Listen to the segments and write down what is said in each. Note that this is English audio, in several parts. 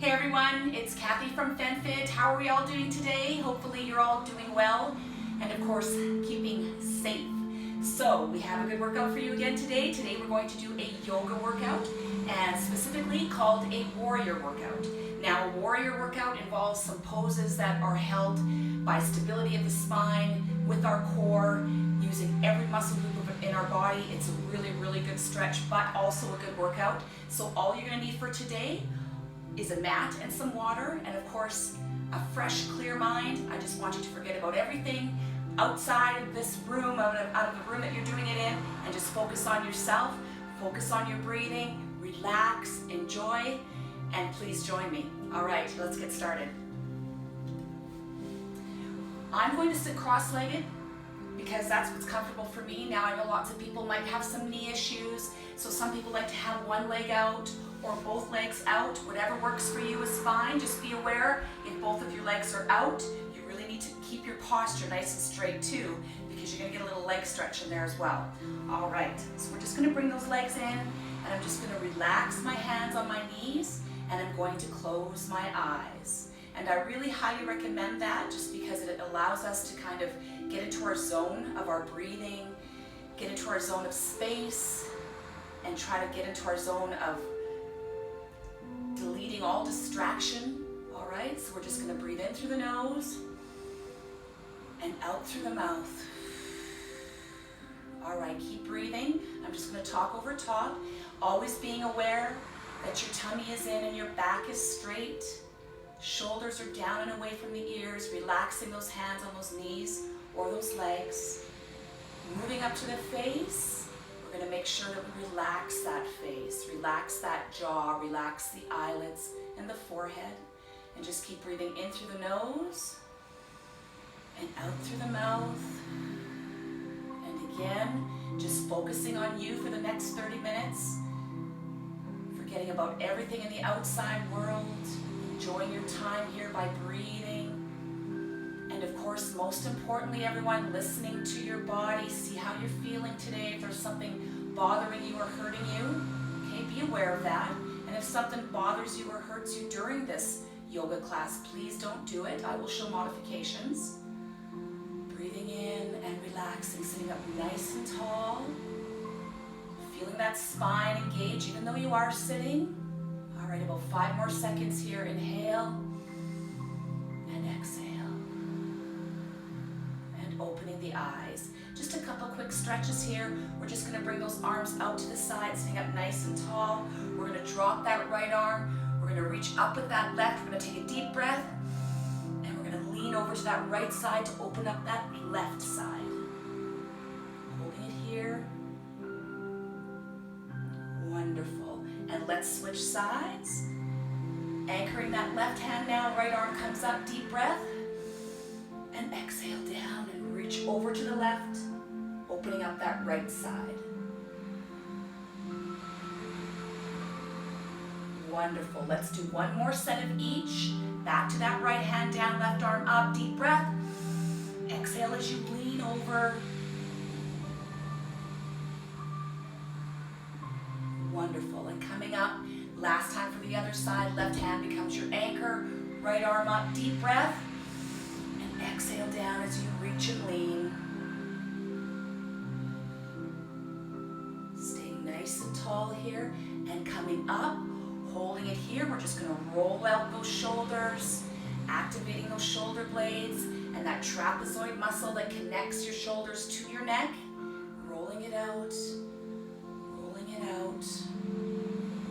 Hey everyone, it's Kathy from Fenfit. How are we all doing today? Hopefully you're all doing well and of course keeping safe. So we have a good workout for you again today. Today we're going to do a yoga workout and specifically called a warrior workout. Now a warrior workout involves some poses that are held by stability of the spine with our core, using every muscle group in our body. It's a really good stretch, but also a good workout. So all you're going to need for today is a mat and some water, and of course a fresh, clear mind. I just want you to forget about everything outside of this room, out of the room that you're doing it in, and just focus on yourself, focus on your breathing, relax, enjoy, and please join me. All right, let's get started. I'm going to sit cross-legged because that's what's comfortable for me. Now I know lots of people might have some knee issues, so some people like to have one leg out or both legs out. Whatever works for you is fine. Just be aware, if both of your legs are out, you really need to keep your posture nice and straight too, because you're gonna get a little leg stretch in there as well. All right, so we're just gonna bring those legs in, and I'm just gonna relax my hands on my knees, and I'm going to close my eyes. And I really highly recommend that, just because it allows us to kind of get into our zone of our breathing, get into our zone of space, and try to get into our zone of deleting all distraction. All right, so we're just going to breathe in through the nose and out through the mouth. All right, keep breathing. I'm just going to talk over top, always being aware that your tummy is in and your back is straight. Shoulders are down and away from the ears, relaxing those hands on those knees or those legs. Moving up to the face. We're going to make sure that we relax that face, relax that jaw, relax the eyelids and the forehead, and just keep breathing in through the nose and out through the mouth. And again, just focusing on you for the next 30 minutes, forgetting about everything in the outside world, enjoying your time here by breathing. And of course, most importantly, everyone, listening to your body, see how you're feeling today. If there's something bothering you or hurting you, okay, be aware of that. And if something bothers you or hurts you during this yoga class, please don't do it. I will show modifications. Breathing in and relaxing, sitting up nice and tall. Feeling that spine engage even though you are sitting. All right, about 5 more seconds here. Inhale and exhale. Opening the eyes. Just a couple quick stretches here. We're just going to bring those arms out to the side, sitting up nice and tall. We're going to drop that right arm. We're going to reach up with that left. We're going to take a deep breath, and we're going to lean over to that right side to open up that left side. Holding it here. Wonderful. And let's switch sides. Anchoring that left hand now, right arm comes up, deep breath. And exhale down and reach over to the left, opening up that right side. Wonderful. Let's do one more set of each. Back to that right hand down, left arm up, deep breath. Exhale as you lean over. Wonderful. And coming up, last time for the other side, left hand becomes your anchor, right arm up, deep breath. Exhale down as you reach and lean. Staying nice and tall here, and coming up, holding it here. We're just going to roll out those shoulders, activating those shoulder blades and that trapezoid muscle that connects your shoulders to your neck. Rolling it out, rolling it out.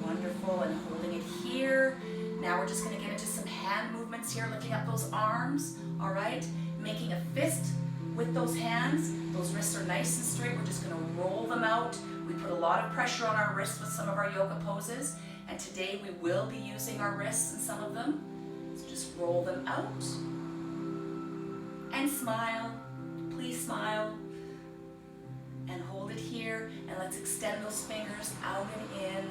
Wonderful, and holding it here. Now we're just going to get into some hand movements here, lifting up those arms, all right? Making a fist with those hands. Those wrists are nice and straight. We're just going to roll them out. We put a lot of pressure on our wrists with some of our yoga poses, and today we will be using our wrists in some of them. So just roll them out and smile. Please smile. And hold it here, and let's extend those fingers out and in.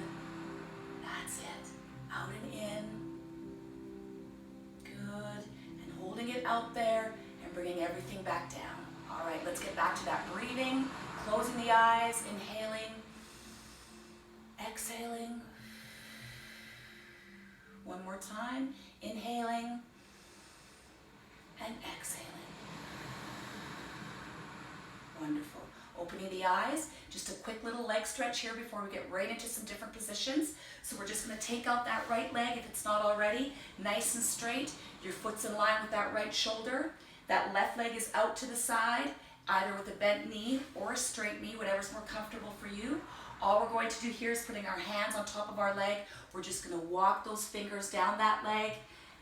That's it. Out and in. Good. And holding it out there and bringing everything back down. All right, let's get back to that breathing. Closing the eyes, inhaling, exhaling. One more time, inhaling and exhaling. Wonderful. Opening the eyes, just a quick little leg stretch here before we get right into some different positions. So we're just going to take out that right leg if it's not already, nice and straight. Your foot's in line with that right shoulder. That left leg is out to the side, either with a bent knee or a straight knee, whatever's more comfortable for you. All we're going to do here is putting our hands on top of our leg. We're just going to walk those fingers down that leg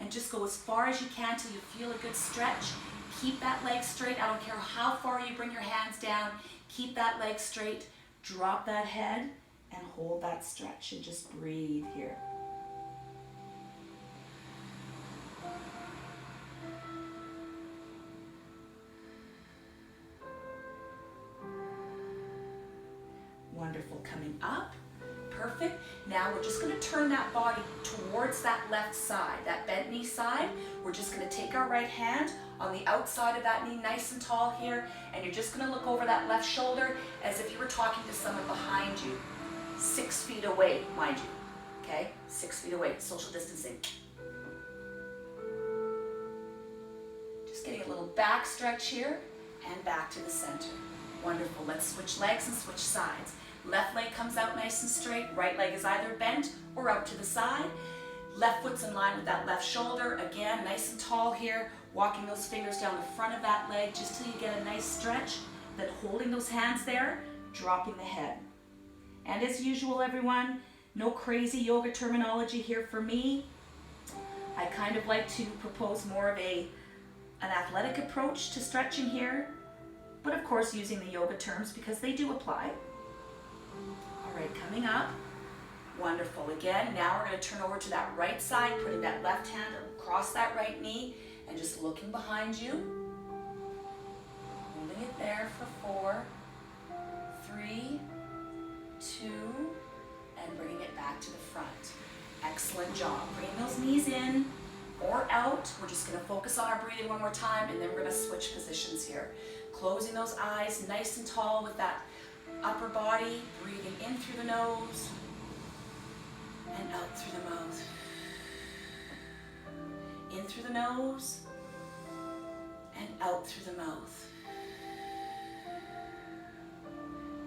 and just go as far as you can till you feel a good stretch. Keep that leg straight. I don't care how far you bring your hands down. Keep that leg straight. Drop that head and hold that stretch and just breathe here. Wonderful. Coming up. Perfect. Now we're just going to turn that body towards that left side, that bent knee side. We're just going to take our right hand on the outside of that knee, nice and tall here, and you're just going to look over that left shoulder as if you were talking to someone behind you, 6 feet away, mind you. Okay? 6 feet away, social distancing. Just getting a little back stretch here and back to the center. Wonderful. Let's switch legs and switch sides. Left leg comes out nice and straight. Right leg is either bent or out to the side. Left foot's in line with that left shoulder. Again, nice and tall here. Walking those fingers down the front of that leg just till you get a nice stretch. Then holding those hands there, dropping the head. And as usual, everyone, no crazy yoga terminology here for me. I kind of like to propose more of an athletic approach to stretching here. But of course using the yoga terms because they do apply. All right, coming up. Wonderful. Again, now we're going to turn over to that right side, putting that left hand across that right knee and just looking behind you. Holding it there for 4, 3, 2, and bringing it back to the front. Excellent job. Bring those knees in or out. We're just going to focus on our breathing one more time and then we're going to switch positions here. Closing those eyes nice and tall with that upper body, breathing in through the nose and out through the mouth. In through the nose and out through the mouth.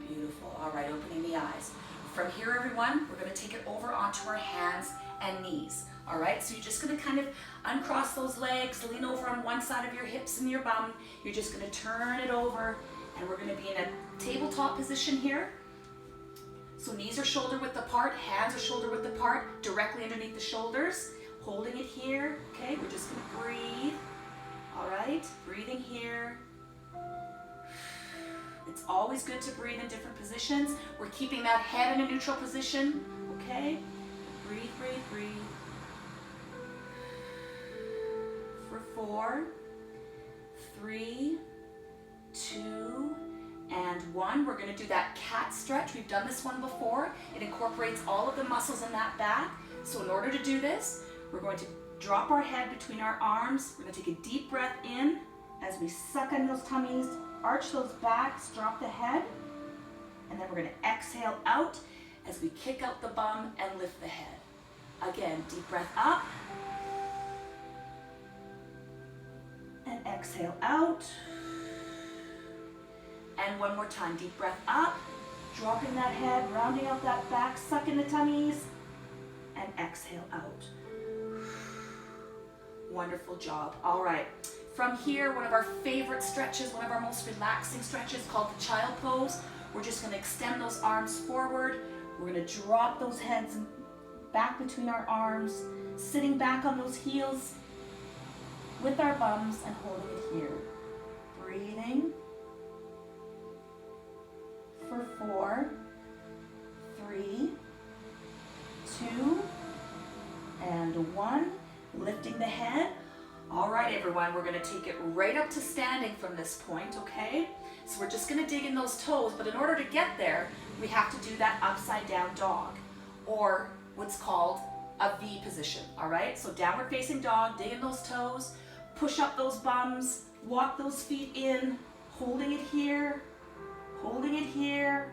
Beautiful. All right, opening the eyes. From here, everyone, we're going to take it over onto our hands and knees. All right, so you're just going to kind of uncross those legs, lean over on one side of your hips and your bum. You're just going to turn it over and we're going to be in a tabletop position here. So knees are shoulder width apart, hands are shoulder width apart, directly underneath the shoulders. Holding it here, okay? We're just going to breathe. All right, breathing here. It's always good to breathe in different positions. We're keeping that head in a neutral position, okay? Breathe, breathe, breathe. For 4, 3, 2, and 1. We're going to do that cat stretch. We've done this one before. It incorporates all of the muscles in that back. So in order to do this, we're going to drop our head between our arms. We're going to take a deep breath in as we suck in those tummies, arch those backs, drop the head, and then we're going to exhale out as we kick out the bum and lift the head. Again, deep breath up, and exhale out. And one more time, deep breath up, dropping that head, rounding out that back, suck in the tummies, and exhale out. Wonderful job. All right. From here, one of our favorite stretches, one of our most relaxing stretches called the child pose. We're just going to extend those arms forward. We're going to drop those heads back between our arms, sitting back on those heels with our bums and holding it here. Breathing for 4, 3, 2, and 1. Lifting the head. All right, everyone, we're going to take it right up to standing from this point, okay? So we're just going to dig in those toes, but in order to get there, we have to do that upside down dog, or what's called a V position, all right? So downward facing dog, dig in those toes, push up those bums, walk those feet in, holding it here, holding it here.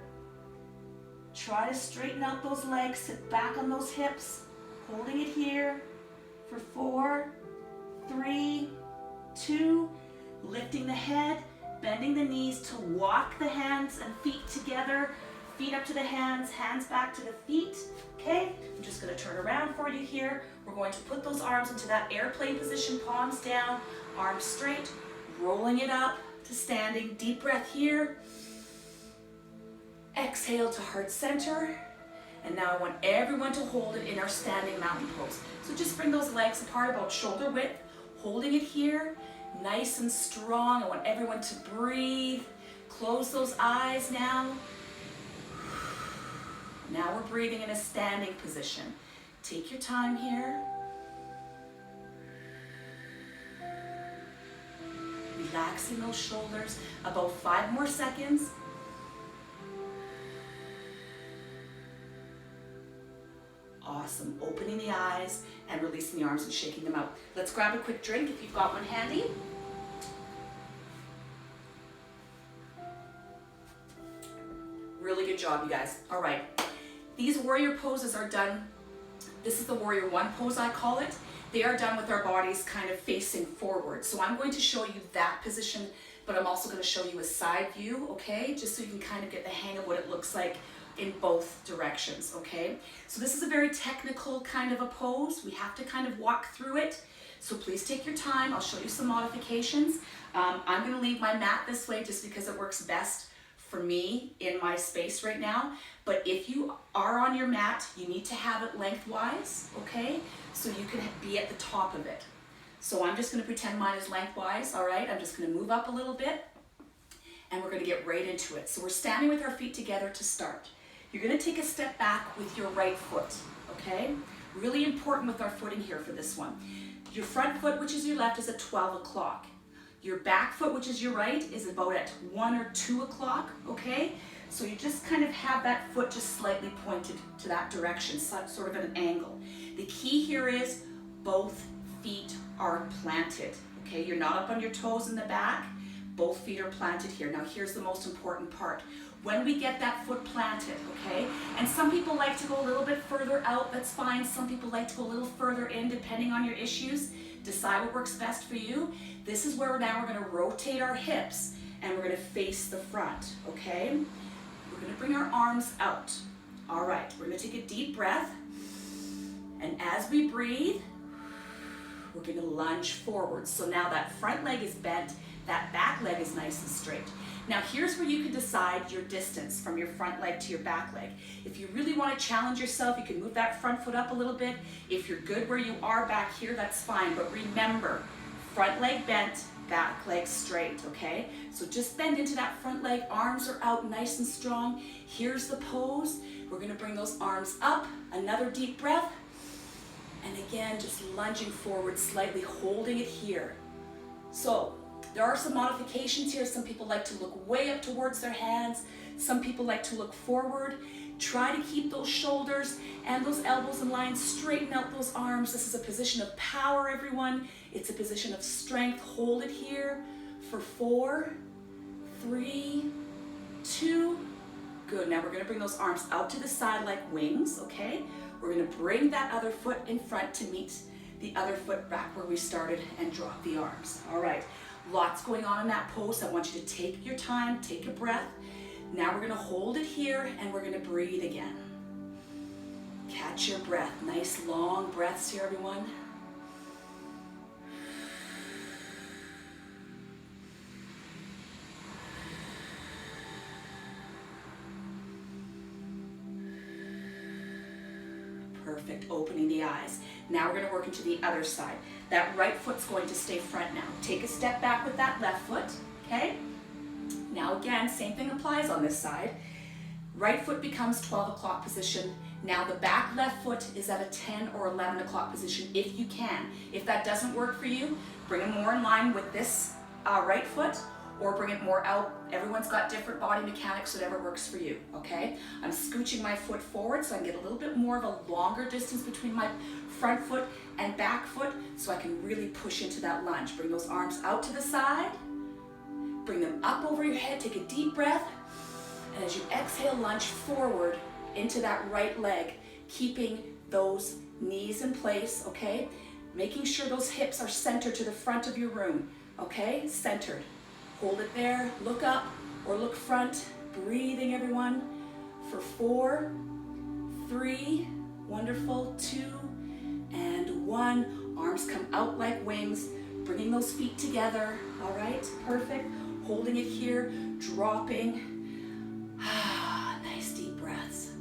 Try to straighten out those legs, sit back on those hips, holding it here, for 4, 3, 2, lifting the head, bending the knees to walk the hands and feet together, feet up to the hands, hands back to the feet, okay? I'm just gonna turn around for you here. We're going to put those arms into that airplane position, palms down, arms straight, rolling it up to standing. Deep breath here. Exhale to heart center. And now I want everyone to hold it in our standing mountain pose. So just bring those legs apart about shoulder width, holding it here, nice and strong. I want everyone to breathe. Close those eyes now. Now we're breathing in a standing position. Take your time here. Relaxing those shoulders. About 5 more seconds. Awesome. Opening the eyes and releasing the arms and shaking them out. Let's grab a quick drink if you've got one handy. Really good job, you guys. All right. These warrior poses are done. This is the warrior one pose, I call it. They are done with our bodies kind of facing forward. So I'm going to show you that position, but I'm also going to show you a side view, okay? Just so you can kind of get the hang of what it looks like in both directions, okay? So this is a very technical kind of a pose. We have to kind of walk through it. So please take your time. I'll show you some modifications. I'm gonna leave my mat this way just because it works best for me in my space right now. But if you are on your mat, you need to have it lengthwise, okay? So you can be at the top of it. So I'm just gonna pretend mine is lengthwise, all right? I'm just gonna move up a little bit and we're gonna get right into it. So we're standing with our feet together to start. You're gonna take a step back with your right foot, okay? Really important with our footing here for this one. Your front foot, which is your left, is at 12 o'clock. Your back foot, which is your right, is about at 1 or 2 o'clock, okay? So you just kind of have that foot just slightly pointed to that direction, sort of at an angle. The key here is both feet are planted, okay? You're not up on your toes in the back, both feet are planted here. Now here's the most important part. When we get that foot planted, okay? And some people like to go a little bit further out, that's fine. Some people like to go a little further in, depending on your issues. Decide what works best for you. This is where now we're gonna rotate our hips and we're gonna face the front, okay? We're gonna bring our arms out. All right, we're gonna take a deep breath. And as we breathe, we're gonna lunge forward. So now that front leg is bent, that back leg is nice and straight. Now here's where you can decide your distance from your front leg to your back leg. If you really want to challenge yourself, you can move that front foot up a little bit. If you're good where you are back here, that's fine. But remember, front leg bent, back leg straight, okay? So just bend into that front leg, arms are out nice and strong. Here's the pose. We're gonna bring those arms up, another deep breath. And again, just lunging forward slightly, holding it here. So, there are some modifications here. Some people like to look way up towards their hands. Some people like to look forward. Try to keep those shoulders and those elbows in line. Straighten out those arms. This is a position of power, everyone. It's a position of strength. Hold it here for 4, 3, 2. Good. Now we're going to bring those arms out to the side like wings, okay? We're going to bring that other foot in front to meet the other foot back where we started and drop the arms. All right. Lots going on in that pose. I want you to take your time, take a breath. Now we're gonna hold it here and we're gonna breathe again. Catch your breath. Nice long breaths here, everyone. Perfect, opening the eyes. Now we're gonna work into the other side. That right foot's going to stay front now. Take a step back with that left foot, okay? Now again, same thing applies on this side. Right foot becomes 12 o'clock position. Now the back left foot is at a 10 or 11 o'clock position if you can. If that doesn't work for you, bring it more in line with this right foot or bring it more out. Everyone's got different body mechanics, whatever works for you, okay? I'm scooching my foot forward so I can get a little bit more of a longer distance between my front foot and back foot so I can really push into that lunge. Bring those arms out to the side, bring them up over your head, take a deep breath, and as you exhale, lunge forward into that right leg, keeping those knees in place, okay? Making sure those hips are centered to the front of your room, okay? Centered. Hold it there, look up or look front. Breathing, everyone, for 4, 3, wonderful, 2, and 1. Arms come out like wings, bringing those feet together, all right? Perfect. Holding it here, dropping. Nice deep breaths.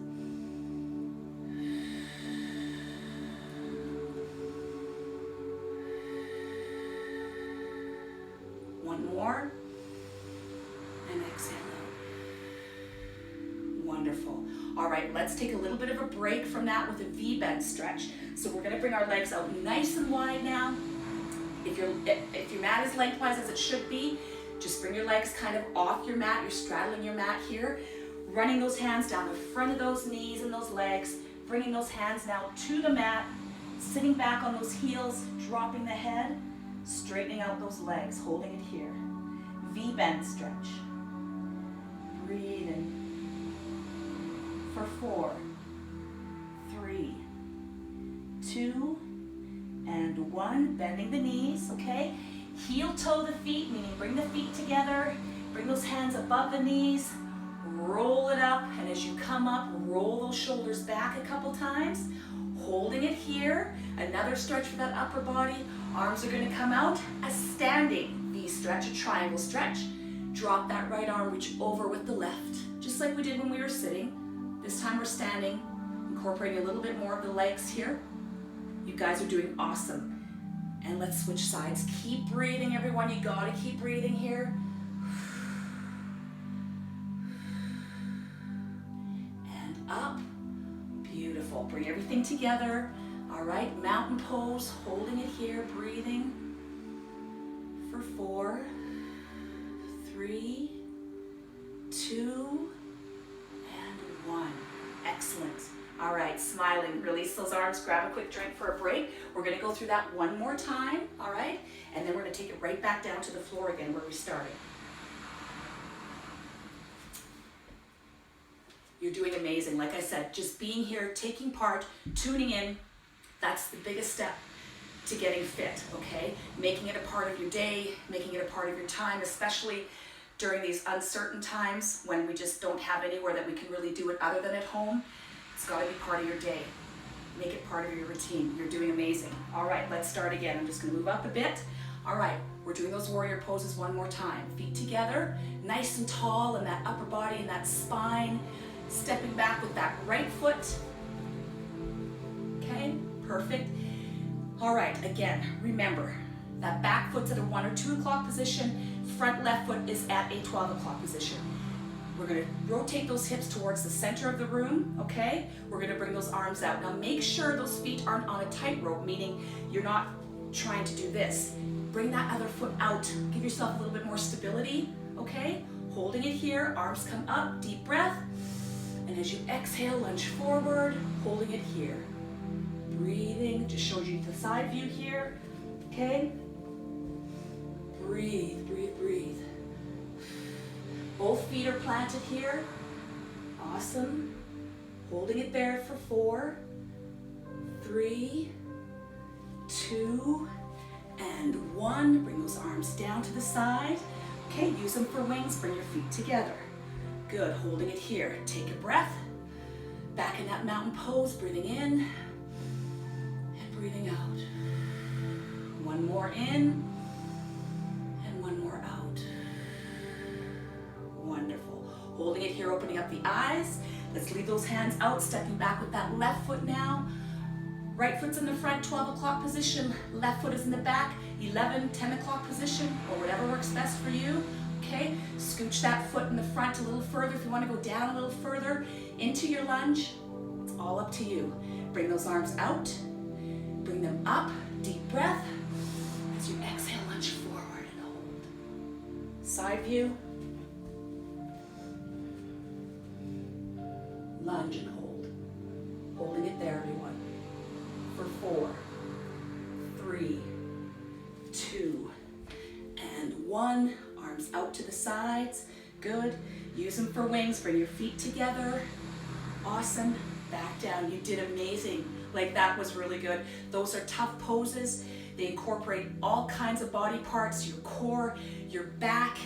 One more, and exhale out. Wonderful. All right, let's take a little bit of a break from that with a V-bend stretch. So we're gonna bring our legs out nice and wide now. If your mat is lengthwise as it should be, just bring your legs kind of off your mat. You're straddling your mat here, running those hands down the front of those knees and those legs, bringing those hands now to the mat, sitting back on those heels, dropping the head, straightening out those legs, holding it here. V-bend stretch. Breathe in. For 4, 3, 2, and 1. Bending the knees, okay? Heel toe the feet, meaning bring the feet together. Bring those hands above the knees. Roll it up, and as you come up, roll those shoulders back a couple times. Holding it here. Another stretch for that upper body. Arms are gonna come out. A standing V stretch, a triangle stretch. Drop that right arm, reach over with the left. Just like we did when we were sitting. This time we're standing, incorporating a little bit more of the legs here. You guys are doing awesome. And let's switch sides. Keep breathing, everyone. You gotta keep breathing here. And up. Beautiful. Bring everything together. All right, mountain pose, holding it here, breathing. For 4, 3, 2, 1. Excellent. All right, smiling. Release those arms, grab a quick drink for a break. We're gonna go through that one more time, all right? And then we're gonna take it right back down to the floor again where we started. You're doing amazing. Like I said, just being here, taking part, tuning in, that's the biggest step to getting fit, okay? Making it a part of your day, making it a part of your time, especially during these uncertain times when we just don't have anywhere that we can really do it other than at home. It's gotta be part of your day. Make it part of your routine. You're doing amazing. All right, let's start again. I'm just gonna move up a bit. All right, we're doing those warrior poses one more time. Feet together, nice and tall in that upper body and that spine. Stepping back with that right foot. Okay, perfect. All right, again, remember, that back foot's at a 1 or 2 o'clock position. Front left foot is at a 12 o'clock position. We're gonna rotate those hips towards the center of the room, okay? We're gonna bring those arms out. Now make sure those feet aren't on a tightrope, meaning you're not trying to do this. Bring that other foot out. Give yourself a little bit more stability, okay? Holding it here, arms come up, deep breath. And as you exhale, lunge forward, holding it here. Breathing, just showed you the side view here, okay? Breathe, breathe, breathe. Both feet are planted here. Awesome. Holding it there for 4, 3, 2, and 1. Bring those arms down to the side. Okay, use them for wings. Bring your feet together. Good, holding it here. Take a breath. Back in that mountain pose, breathing in and breathing out. One more in. One more out. Wonderful. Holding it here, opening up the eyes. Let's leave those hands out, stepping back with that left foot now. Right foot's in the front, 12 o'clock position. Left foot is in the back, 11, 10 o'clock position, or whatever works best for you. Okay, scooch that foot in the front a little further. If you want to go down a little further into your lunge, it's all up to you. Bring those arms out, bring them up, deep breath. As you exhale, lunge forward and hold. Side view. Lunge and hold. Holding it there, everyone. For 4, 3, 2, and 1. Arms out to the sides. Good. Use them for wings. Bring your feet together. Awesome. Back down. You did amazing. Like that was really good. Those are tough poses. They incorporate all kinds of body parts, your core, your back,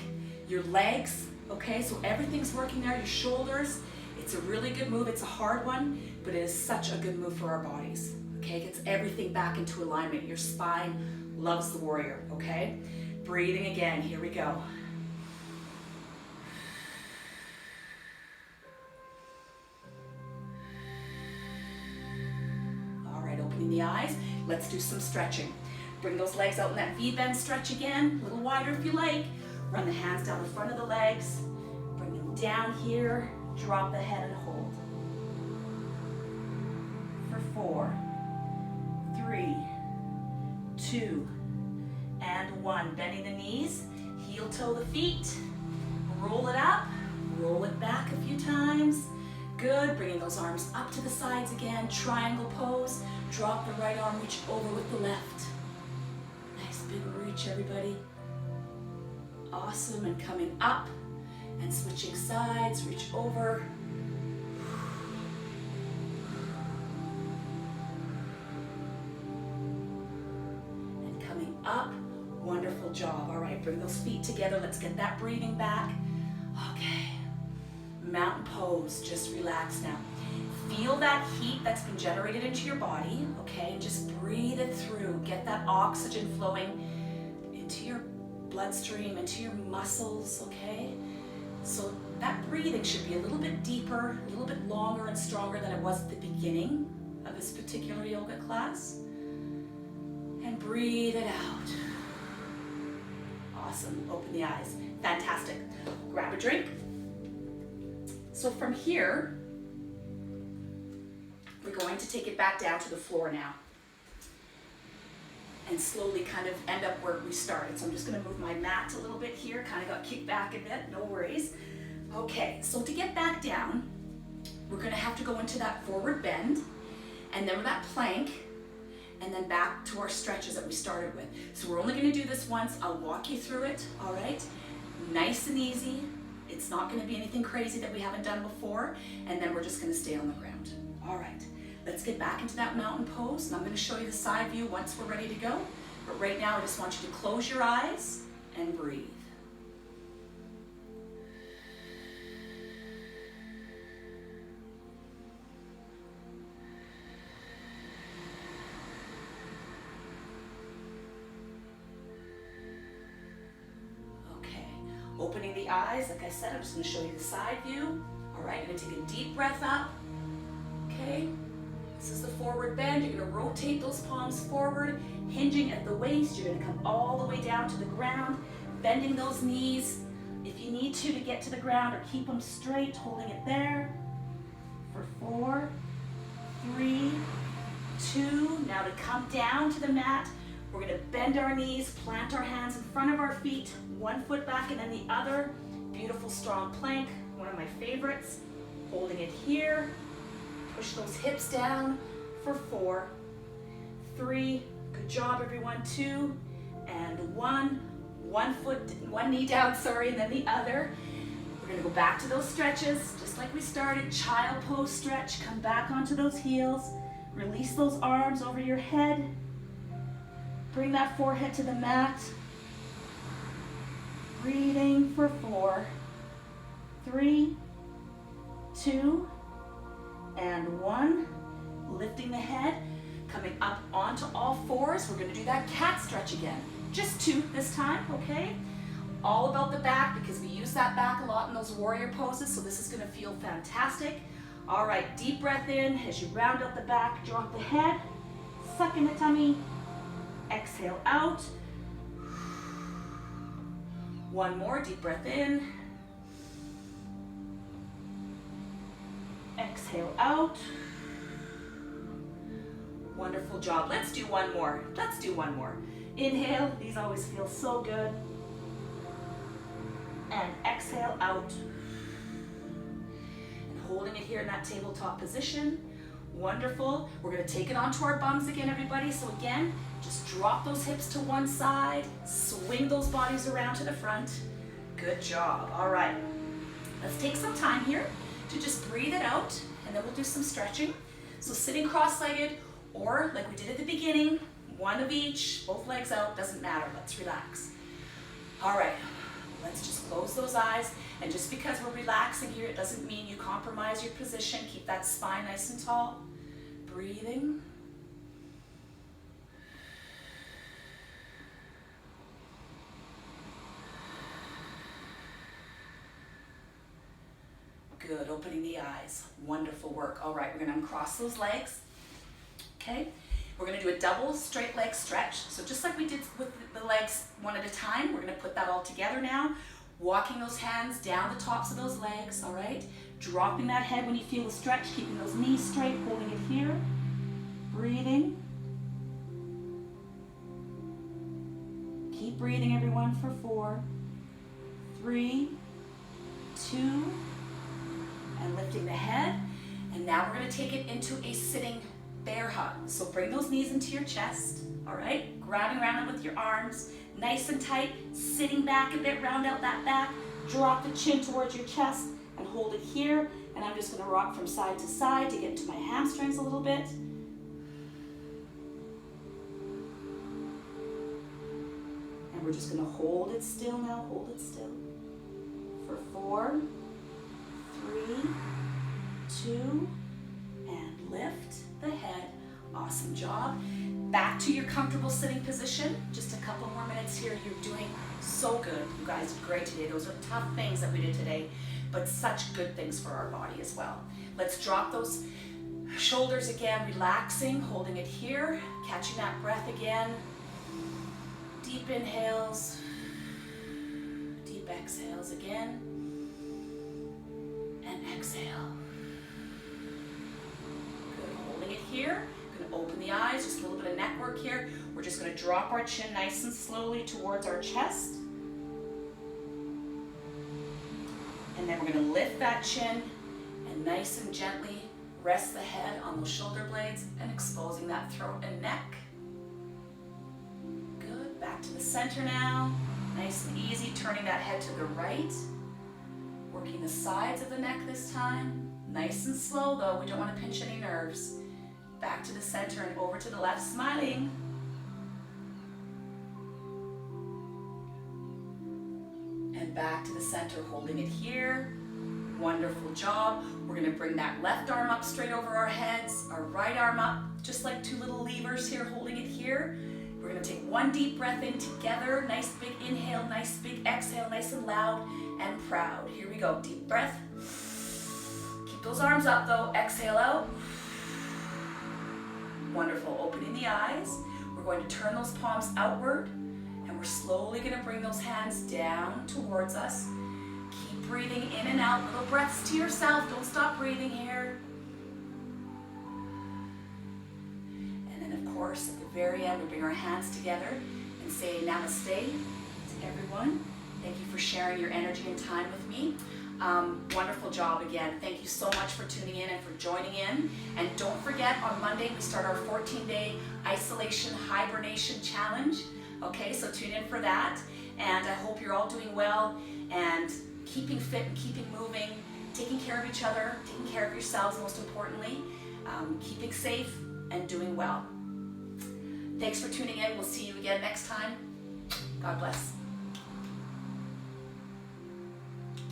your legs, okay? So everything's working there, your shoulders. It's a really good move. It's a hard one, but it is such a good move for our bodies, okay? It gets everything back into alignment. Your spine loves the warrior, okay? Breathing again, here we go. All right, opening the eyes. Let's do some stretching. Bring those legs out in that V-bend stretch again, a little wider if you like. Run the hands down the front of the legs. Bring them down here. Drop the head and hold. For 4, 3, 2, and 1. Bending the knees, heel toe the feet. Roll it up, roll it back a few times. Good, bringing those arms up to the sides again. Triangle pose. Drop the right arm, reach over with the left. Nice big reach, everybody. Awesome, and coming up and switching sides, reach over. And coming up, wonderful job. All right, bring those feet together. Let's get that breathing back. Okay, mountain pose, just relax now. Feel that heat that's been generated into your body, okay? And just breathe it through. Get that oxygen flowing into your bloodstream, into your muscles, okay? So that breathing should be a little bit deeper, a little bit longer and stronger than it was at the beginning of this particular yoga class. And breathe it out. Awesome, open the eyes. Fantastic. Grab a drink. So from here, we're going to take it back down to the floor now and slowly kind of end up where we started. So I'm just gonna move my mat a little bit here, kind of got kicked back a bit, no worries. Okay, so to get back down, we're gonna have to go into that forward bend and then that plank and then back to our stretches that we started with. So we're only gonna do this once. I'll walk you through it, all right? Nice and easy. It's not gonna be anything crazy that we haven't done before, and then we're just gonna stay on the ground. All right, let's get back into that mountain pose, and I'm gonna show you the side view once we're ready to go. But right now, I just want you to close your eyes and breathe. Okay, opening the eyes, like I said, I'm just gonna show you the side view. All right, you're gonna take a deep breath up. Okay, this is the forward bend. You're gonna rotate those palms forward, hinging at the waist. You're gonna come all the way down to the ground, bending those knees. If you need to get to the ground, or keep them straight, holding it there. For 4, 3, 2. Now to come down to the mat, we're gonna bend our knees, plant our hands in front of our feet, one foot back and then the other. Beautiful strong plank, one of my favorites. Holding it here. Push those hips down for 4, 3, good job everyone, 2, and 1. One knee down, sorry, and then the other. We're gonna go back to those stretches, just like we started. Child pose stretch, come back onto those heels. Release those arms over your head. Bring that forehead to the mat. Breathing for 4, 3, 2, and 1. Lifting the head, coming up onto all fours. We're gonna do that cat stretch again. Just 2 this time, okay? All about the back because we use that back a lot in those warrior poses, so this is gonna feel fantastic. All right, deep breath in as you round out the back, drop the head, suck in the tummy, exhale out. One more, deep breath in. Exhale out. Wonderful job. Let's do one more. Let's do one more. Inhale, these always feel so good. And exhale out. And holding it here in that tabletop position. Wonderful. We're gonna take it onto our bums again, everybody. So again, just drop those hips to one side, swing those bodies around to the front. Good job. All right. Let's take some time here to just breathe it out, and then we'll do some stretching. So sitting cross-legged, Or like we did at the beginning, one of each, both legs out, doesn't matter, let's relax. All right, let's just close those eyes. And just because we're relaxing here, it doesn't mean you compromise your position. Keep that spine nice and tall. Breathing. Good, opening the eyes. Wonderful work. All right, we're gonna uncross those legs. Okay, we're gonna do a double straight leg stretch. So just like we did with the legs one at a time, we're gonna put that all together now. Walking those hands down the tops of those legs, all right? Dropping that head when you feel the stretch, keeping those knees straight, holding it here. Breathing. Keep breathing, everyone, for 4, 3, 2, and lifting the head. And now we're gonna take it into a sitting bear hug. So bring those knees into your chest, all right? Grabbing around them with your arms, nice and tight, sitting back a bit, round out that back, drop the chin towards your chest and hold it here. And I'm just gonna rock from side to side to get into my hamstrings a little bit. And we're just gonna hold it still now, hold it still. For 4, 3, 2, and lift the head. Awesome job. Back to your comfortable sitting position. Just a couple more minutes here. You're doing so good. You guys did great today. Those are tough things that we did today, but such good things for our body as well. Let's drop those shoulders again, relaxing, holding it here, catching that breath again. Deep inhales, deep exhales again, and exhale. Good, holding it here. Open the eyes, just a little bit of neck work here. We're just going to drop our chin nice and slowly towards our chest. And then we're going to lift that chin and nice and gently rest the head on those shoulder blades and exposing that throat and neck. Good, back to the center now. Nice and easy, turning that head to the right. Working the sides of the neck this time. Nice and slow though, we don't want to pinch any nerves. Back to the center and over to the left, smiling. And back to the center, holding it here. Wonderful job. We're gonna bring that left arm up straight over our heads, our right arm up, just like 2 little levers here, holding it here. We're gonna take 1 deep breath in together. Nice big inhale, nice big exhale, nice and loud and proud. Here we go, deep breath. Keep those arms up though, exhale out. Wonderful, opening the eyes. We're going to turn those palms outward and we're slowly going to bring those hands down towards us. Keep breathing in and out, little breaths to yourself. Don't stop breathing here. And then of course at the very end we bring our hands together and say namaste to everyone. Thank you for sharing your energy and time with me. Wonderful job again. Thank you so much for tuning in and for joining in. And don't forget, on Monday we start our 14-day isolation hibernation challenge. Okay, so tune in for that. And I hope you're all doing well and keeping fit and keeping moving, taking care of each other, taking care of yourselves most importantly, keeping safe and doing well. Thanks for tuning in. We'll see you again next time. God bless.